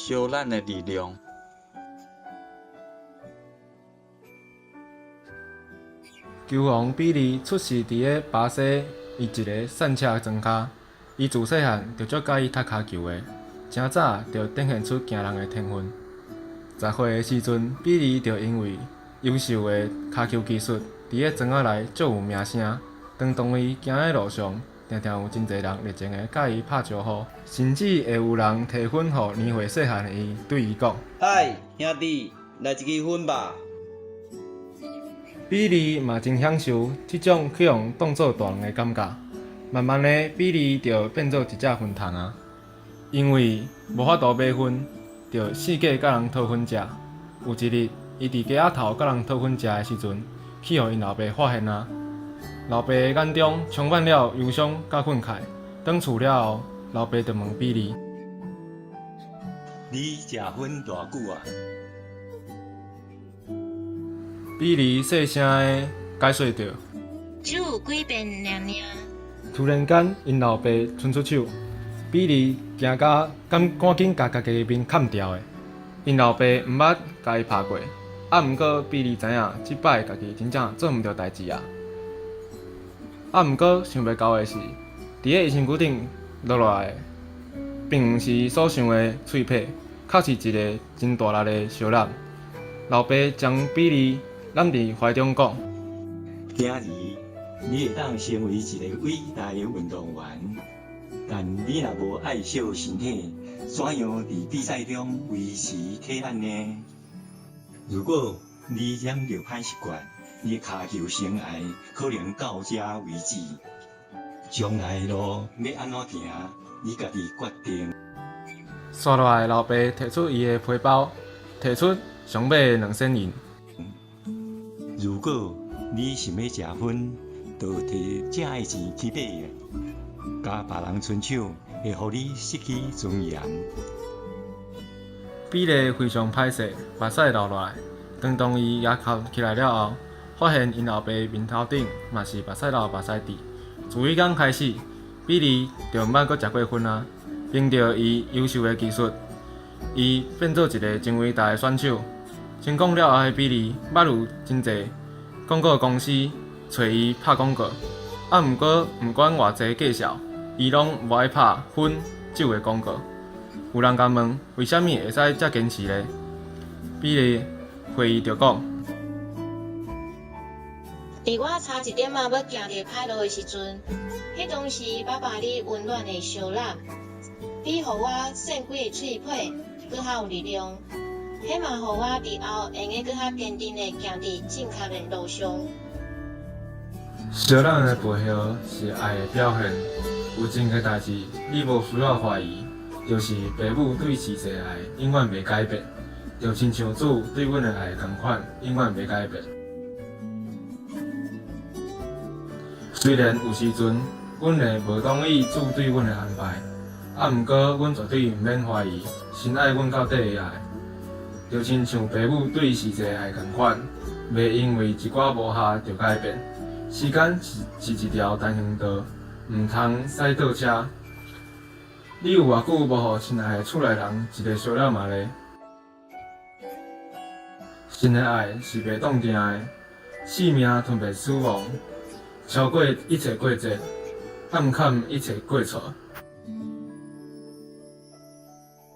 烧咱的力量。球王比利出世伫个巴西，伊一个散车庄脚，伊自细汉就足喜意踢骹球的，真早就展现出惊人的天分。10岁的时阵，比利就因为优秀的骹球技术，伫个庄仔内足有名声。当伊行的路上，常常有真侪人热情的甲伊拍招呼，甚至会有人摕粉予年岁细汉的伊，对伊讲：嗨，兄弟，来一支粉吧。比利嘛真享受这种去用当做大人的感觉。慢慢的，比利就变做一只粉虫啊，因为无法度买粉，就四界甲人讨粉食。有一日，伊伫街仔头甲人讨粉食的时阵，去互因老爸发现啊。老爸的眼中充满了忧伤甲愤慨。返厝了后，老爸就问比利：你食粉偌久啊？比利细声的解说着。只有几遍尔。突然间，因老爸伸出手，比利惊甲赶紧甲家己的面砍掉的。因老爸毋捌甲伊拍过，毋过比利知影即摆家己真正做毋着代志啊。毋过想袂到的是，伫个伊身躯顶落来的，并毋是所想的脆皮，确是一个真大力的烧篮。老爸将比利揽伫怀中讲：今日你会当成为一个伟大的运动员，但你若无爱惜身体，怎样伫比赛中维持体力呢？如果你染着歹习惯，你骹球生涯可能到这为止。将来的路要安怎行，你家己决定。刷落来，老爸摕出伊的皮包，摕出上尾的2000元。如果你想要食粉，就摕这个钱去买，甲别人伸手会互你失去尊严。比利非常歹势，目屎流落来。当伊也哭起来了后，发现因老爸面头顶嘛是目屎流目屎滴。自迄天开始，比利就毋捌阁食过粉啊。凭着伊优秀的技术，伊变做一个真伟大的选手。成功了后的比利，捌有真侪广告公司找伊拍广告。毋过毋管偌济介绍，伊拢无爱拍粉酒的广告。有人甲问，为虾米会使遮坚持呢？比利回忆着讲：伫我差一点要行着歹路的时阵，迄当时爸爸你温暖的烧篮，比互我扇几个脆皮，搁较有力量。迄嘛，互我伫后会用搁较坚定的行伫正确的路上。烧篮的背后是爱的表现。有真个代志，你无需要怀疑，就是爸母对逝世的爱永远袂改变，就亲像主对阮的爱同款，永远袂改变。虽然有时阵，阮会无同意主对阮的安排，毋过阮绝对毋免怀疑，深爱阮到底的爱，就亲像爸母对逝世的爱同款，袂因为一寡无下就改变。时间是一条单行道，毋通驶倒车。你有偌久无互亲爱的厝内人一个烧了嘛咧？神的爱是袂动定的，性命吞袂死亡。超过一切过节，暗砍一切过错。